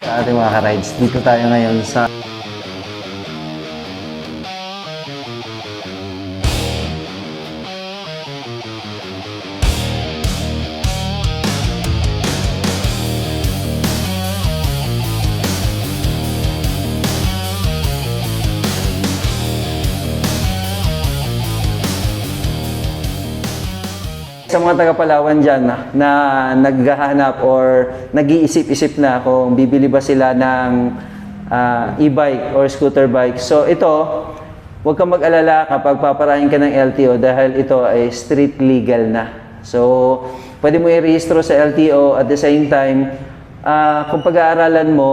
Sa ating mga ka-rides, dito tayo ngayon sa mga taga-Palawan dyan na naghahanap or nag-iisip-isip na kung bibili ba sila ng e-bike or scooter bike. So ito, huwag kang mag-alala kapag paparahin ka ng LTO dahil ito ay street legal na. So pwede mo i-rehistro sa LTO at the same time, kung pag-aaralan mo,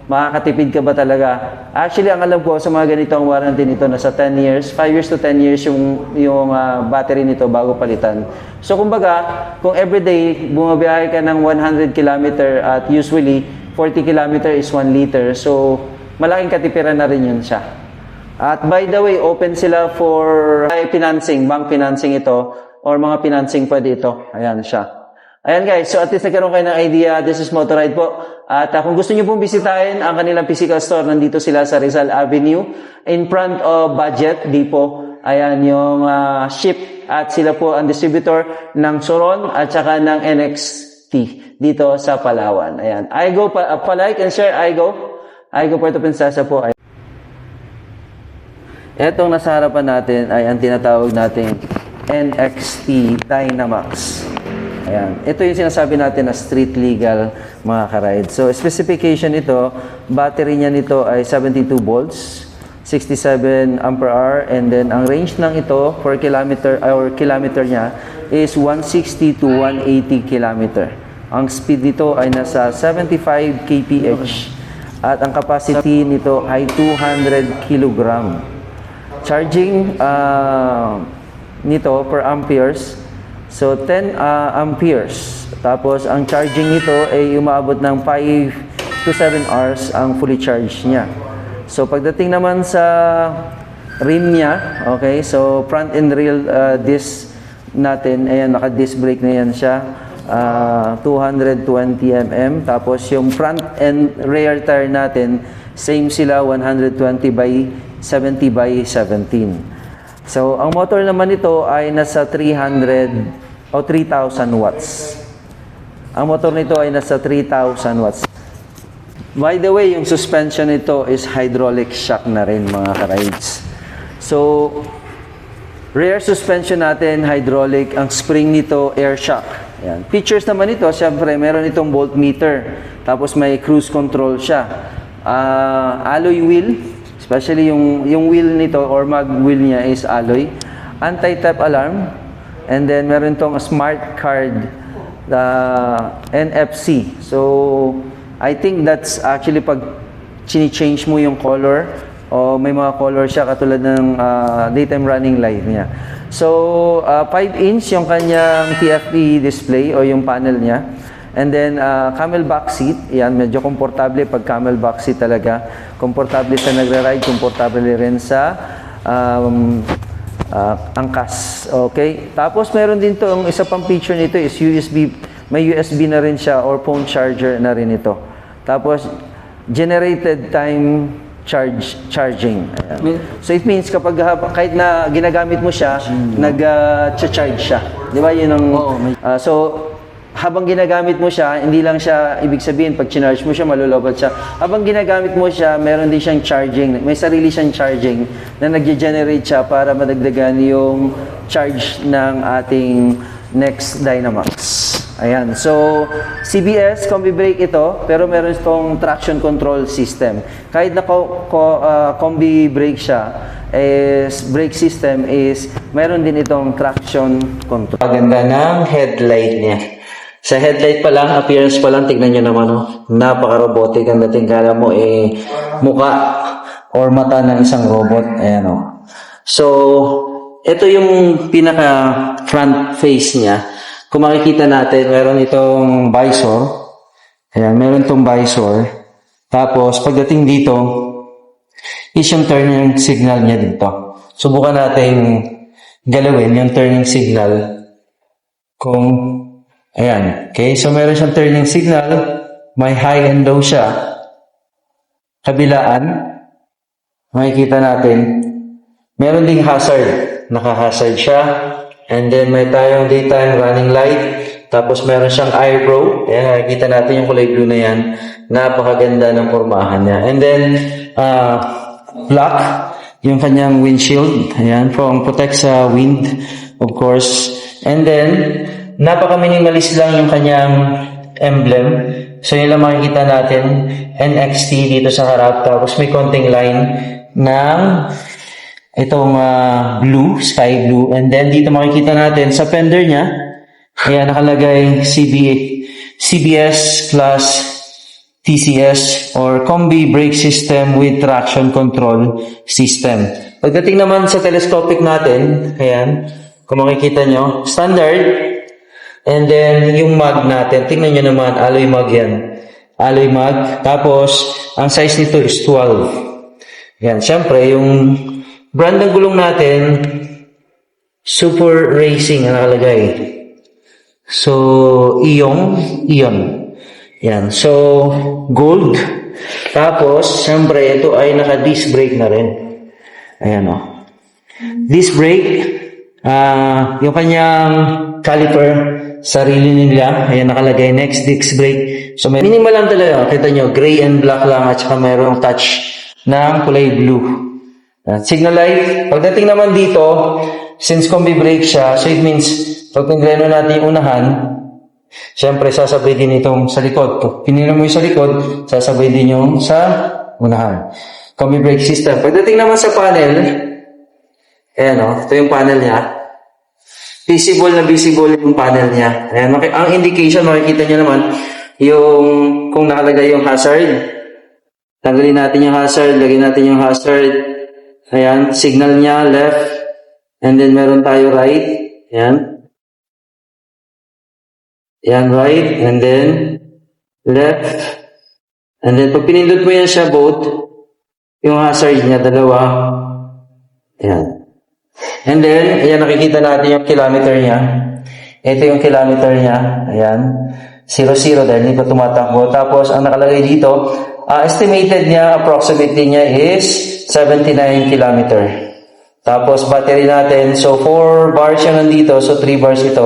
makakatipid ka ba talaga? Actually, ang alam ko sa mga ganitong warranty nito, nasa 10 years, 5 years to 10 years yung battery nito bago palitan. So, kumbaga, kung everyday bumabiyahe ka ng 100 km at usually 40 km is 1 liter, so malaking katipiran na rin yun siya. At by the way, open sila for financing, bank financing ito, or mga financing pwede ito. Ayan siya. Ayan guys, so at least nagkaroon kayo ng idea. This is Motorride po. At kung gusto nyo pong bisitahin ang kanilang physical store, nandito sila sa Rizal Avenue in front of Budget Depot. Ayan yung ship at sila po ang distributor ng Soron at saka ng NXT dito sa Palawan. Ayan. Aigo, pa-like and share Aigo. Aigo Puerto Princesa po. Etong nasa harapan natin ay ang tinatawag nating NXT Dynamax. Ayan. Ito yung sinasabi natin na street legal, mga ka-ride. So, specification ito, battery niya nito ay 72 volts, 67 ampere hour, and then ang range ng ito per kilometer, or kilometer niya is 160 to 180 kilometer. Ang speed nito ay nasa 75 kph at ang capacity nito ay 200 kilogram. Charging nito per amperes, so 10 amperes. Tapos ang charging nito ay umaabot ng 5 to 7 hours ang fully charged niya. So pagdating naman sa rim niya, okay, so front and rear disc natin, ayan, naka-disc brake na yan siya, 220 mm. Tapos yung front and rear tire natin, same sila, 120 by 70 by 17. So ang motor naman nito ay nasa 300 o 3,000 watts. Ang motor nito ay nasa 3,000 watts. By the way, yung suspension nito is hydraulic shock na rin, mga ka-rides. So, rear suspension natin, hydraulic. Ang spring nito, air shock. Ayan. Features naman ito, syempre, meron itong voltmeter. Tapos may cruise control siya. Alloy wheel, especially yung wheel nito or mag wheel niya is alloy. Anti-theft alarm. And then, meron itong smart card, NFC. So, I think that's actually pag chini-change mo yung color o may mga color siya katulad ng daytime running light niya. So, 5-inch yung kanyang TFT display o yung panel niya. And then, camel back seat. Yan, medyo komportable pag camel back seat talaga. Komportable sa nagre-ride, komportable rin sa angkas. Okay? Tapos meron din to, ang isa pang feature nito is USB, may USB na rin siya or phone charger na rin ito. Tapos generated time charging. Ayan. So it means kapag kahit na ginagamit mo siya, nag-charge siya. Di ba? Yun ang so habang ginagamit mo siya, hindi lang siya, ibig sabihin, pag chinarge mo siya, malulobot siya. Habang ginagamit mo siya, meron din siyang charging. May sarili siyang charging na nag-generate siya para madagdagan yung charge ng ating Next Dynamax. Ayan. So, CBS, combi brake ito, pero meron itong traction control system. Kahit na combi brake siya, brake system is, meron din itong traction control. Maganda ng headlight niya. Sa headlight pa lang, appearance pa lang, tignan nyo naman, napaka-robotic ang dating. Kala mo, muka or mata ng isang robot. Ayan, So, ito yung pinaka-front face niya. Kung makikita natin, meron itong visor. Ayan, meron itong visor. Tapos, pagdating dito, is yung turning signal niya dito. Subukan natin galawin yung turning signal. Ayan. Okay, so meron siyang turning signal. May high and low siya. kabilaan, makikita natin, meron ding hazard. Naka-hazard siya. And then, may tayong daytime running light. Tapos, meron siyang eyebrow. Ayan, nakikita natin yung kulay blue na yan. Napakaganda ng pormahan niya. And then, black, yung kanyang windshield. Ayan, protect sa wind, of course. And then, napaka-minimalist lang yung kanyang emblem. So, yun lang makikita natin. NXT dito sa harap. Tapos, may konting line ng itong blue, sky blue. And then, dito makikita natin sa fender niya, ayan, nakalagay CBS plus TCS or Combi Brake System with Traction Control System. Pagdating naman sa telescopic natin, ayan, kung makikita nyo, standard. And then, yung mag natin, tingnan nyo naman, alloy mag yan. Alloy mag. Tapos, ang size nito is 12. Yan, syempre, yung brand ng gulong natin, Super Racing ang nakalagay. So, Ion. Yan. So, gold. Tapos, syempre, ito ay naka-disc brake na rin. Ayan o. Disc brake, yung kanyang caliper, sarili nila. Ayan, nakalagay next disc brake. So, may minimal lang talaga. Kita nyo, gray and black lang at saka mayroong touch ng kulay blue. Signal light. Pagdating naman dito, since combi brake siya, so it means, pag pinreno natin yung unahan, syempre, sasabay din itong sa likod. Pag pinino mo yung sa likod, sasabay din yung sa unahan. Combi brake system. Pagdating naman sa panel, ayan o, ito yung panel niya. Visible yung panel niya. Ayan, ang indication, makikita nyo naman, yung, kung nakalagay yung hazard. Tanggalin natin yung hazard, lagyan natin yung hazard. Ayan, signal niya, left. And then, meron tayo right. Ayan. Ayan, right. And then, left. And then, pag pinindot mo yan siya, both, yung hazard niya, dalawa. Ayan. And then, ayan, nakikita natin yung kilometer niya. Ito yung kilometer niya. Ayan. 0, dahil hindi pa tumatakbo. Tapos, ang nakalagay dito, estimated niya, approximately niya is 79 kilometer. Tapos, battery natin. So, 4 bars siya nandito. So, 3 bars ito.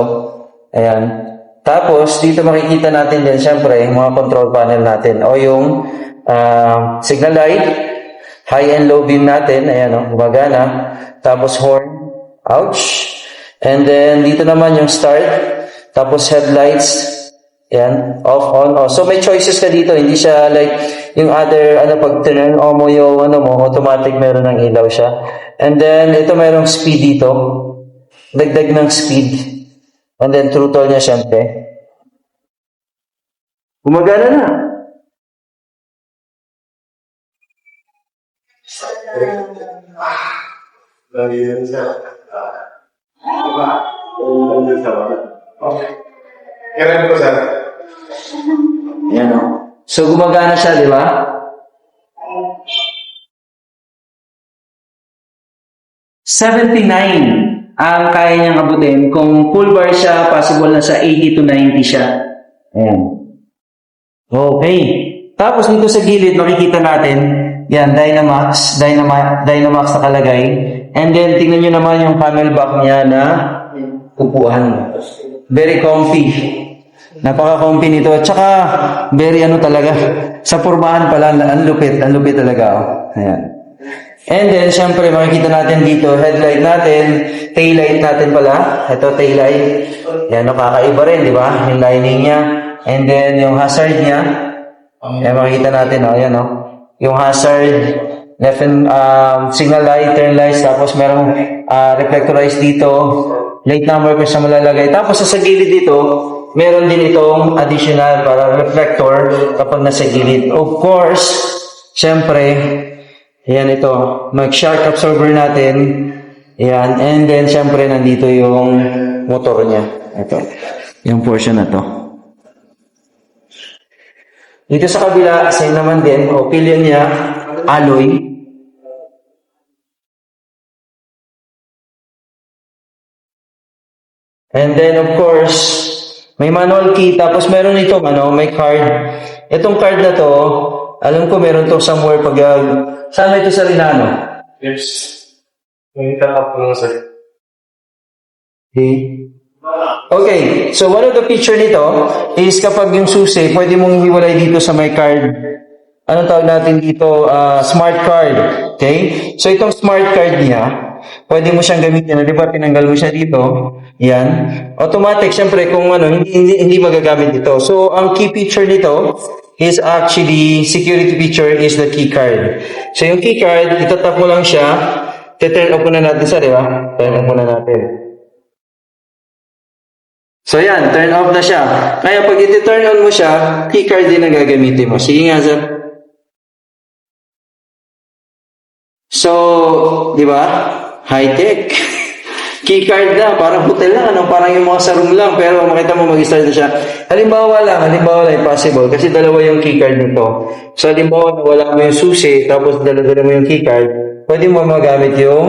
Ayan. Tapos, dito makikita natin din, syempre, yung mga control panel natin. O yung signal light, high and low beam natin. Ayan, o, gumagana. Tapos, horn. Ouch. And then, dito naman yung start. Tapos, headlights. Ayan, off, on, off. So, may choices ka dito. Hindi siya like yung other, pag turn on mo yung, automatic meron ng ilaw siya. And then, ito mayroong speed dito. Dagdag ng speed. And then, throttle niya syempre. Gumagana na. Kailan ko, sir? Yan o. So, gumagana siya, di ba? $79 ang kaya niyang abutin. Kung full bar siya, possible na sa 80 to 90 siya. Ayan. Okay. Tapos dito sa gilid, makikita natin, yan, Dynamax nakalagay. And then, tingnan nyo naman yung camelback niya na upuan. Very comfy. Napaka-comfy nito. At saka, very talaga. Sa pormahan pala, ang lupit talaga. Oh. Ayan. And then, syempre, makikita natin dito, headlight natin, taillight natin pala. Ito, taillight. Yan, nakakaiba rin, di ba? Yung lining niya. And then, yung hazard niya. Yan, makikita natin, oh, yan, oh. Yung hazard, left and, signal light, turn lights, tapos merong reflectorized dito. Light number ko siya malalagay. Tapos, sa gilid dito, meron din itong additional para reflector kapag nasa gilid. Of course, syempre, ayan ito, mag-shock absorber natin. Ayan, and then syempre nandito yung motor niya. Ito, yung portion na to. Dito sa kabila, same naman din, o pilihan niya, alloy. And then of course, may manual key, tapos meron itong may card. Itong card na to, Alam ko meron to somewhere pag... saan ito sa Rinano? Yes. May tatap lang, sir. Okay, so one of the feature nito is kapag yung susi, pwede mong hiwalay dito sa may card. Anong tawag natin dito? Smart card. Okay? So itong smart card niya, pwede mo siyang gamitin. Di ba, tinanggal mo siya dito. Yan. Automatic, syempre, kung hindi magagamit ito. So, ang key feature nito is actually, security feature is the key card. So, yung key card, itatap mo lang siya. Turn off muna natin siya, di ba? Turn off muna natin. So, yan. Turn off na siya. Kaya, pag i-turn on mo siya, key card din ang gagamitin mo. Sige nga, sir. So, di ba? High-tech. Keycard na, parang hotel lang, ano? Parang yung mga sa room lang, pero makita mo mag-start na siya. Halimbawa lang, possible, kasi dalawa yung keycard nito. So, halimbawa, wala mo yung susi, tapos dala-dala mo yung keycard, pwede mo magamit yung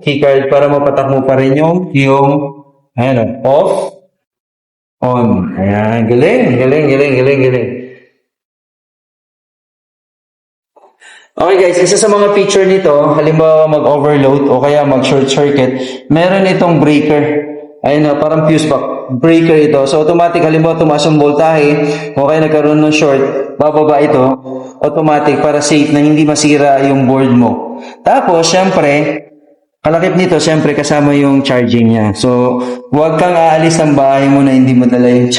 keycard para mapatak mo pa rin yung ayan, off, on. Ayan, galing. Okay guys, isa sa mga feature nito, halimbawa mag-overload o kaya mag-short circuit, meron itong breaker. Ayun na, parang fuse box. Breaker ito. So automatic, halimbawa tumaas ang voltahe o kaya nagkaroon ng short, bababa ito, automatic para safe na hindi masira yung board mo. Tapos, syempre, kalakip nito, syempre kasama yung charging niya. So, huwag kang aalis ng bahay mo na hindi mo dala yung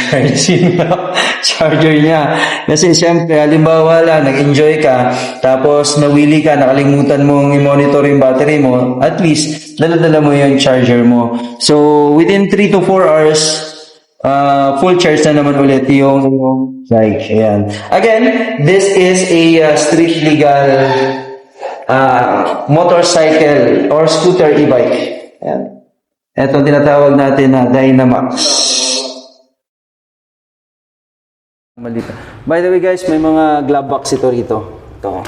charger niya. Kasi syempre, halimbawa lang, nag-enjoy ka, tapos nawili ka, nakalimutan mong i-monitor yung battery mo, at least, dala-dala mo yung charger mo. So, within 3 to 4 hours, full charge na naman ulit yung bike. Ayan. Again, this is a street legal motorcycle or scooter e-bike. Ayan. Ito tinatawag natin na Dynamax. Malita. By the way guys, may mga glove box ito rito. Ito.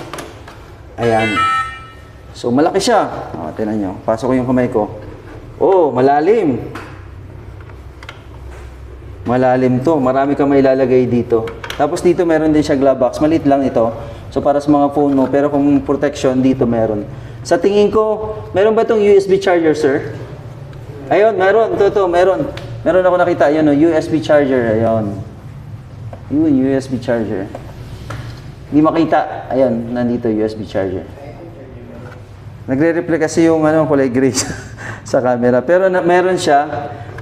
Ayan. So malaki siya. Tingnan nyo. Pasok ko yung kamay ko. Oh, malalim. Malalim to. Marami kang may ilalagay dito. Tapos dito meron din siya glove box. Maliit lang ito. So para sa mga phone mo, pero kung protection dito meron. Sa tingin ko, meron ba itong USB charger, sir? Ayun, meron. Ito, meron. Meron ako nakita. Ayun, USB charger. Ayun. Yun, USB charger. Hindi makita. Ayun, nandito USB charger. Nagre-reflect kasi yung kulay gray sa camera. Pero meron siya.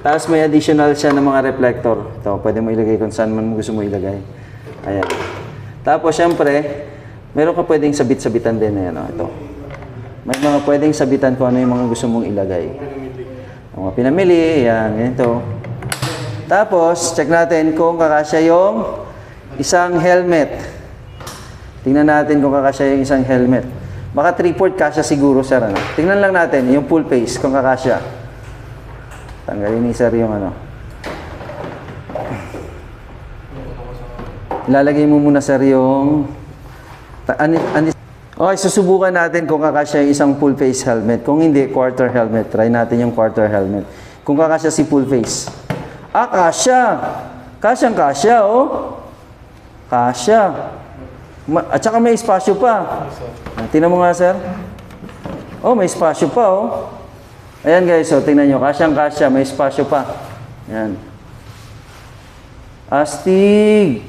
Tapos may additional siya ng mga reflector. Ito, pwede mo ilagay kung saan man gusto mo ilagay. Ayan. Tapos, syempre, meron ka pwedeng sabit-sabitan din. Ayan, ito. May mga pwedeng sabitan kung ano yung mga gusto mong ilagay. Ang mga pinamili, ayan, ganito. Tapos, check natin kung kakasya yung isang helmet. Tingnan natin kung kakasya yung isang helmet. Baka 3/4 kasya siguro, sir. Ano? Tingnan lang natin yung full face kung kakasya. Tanggalin ni sir yung Ilalagay mo muna, sir, yung... Okay, susubukan natin kung kakasya yung isang full face helmet. Kung hindi, quarter helmet. Try natin yung quarter helmet. Kung kakasya si full face. Kasya! Kasyang-kasya, oh. Kasya. At saka may espasyo pa. Tingnan mo nga, sir. Oh, may espasyo pa, oh. Ayan, guys, oh, tingnan nyo. Kasyang-kasya, may espasyo pa. Ayan. Astig!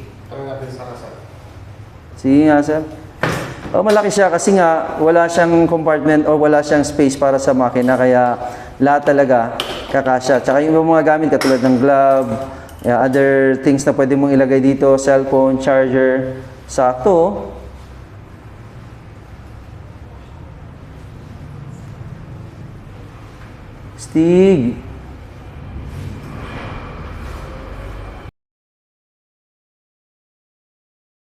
Sige nga, sir. Oh, malaki siya kasi nga wala siyang compartment o wala siyang space para sa makina, kaya lahat talaga kakasya. Tsaka yung mga gamit katulad ng glove, other things na pwede mong ilagay dito, cellphone, charger, sakto. Stig.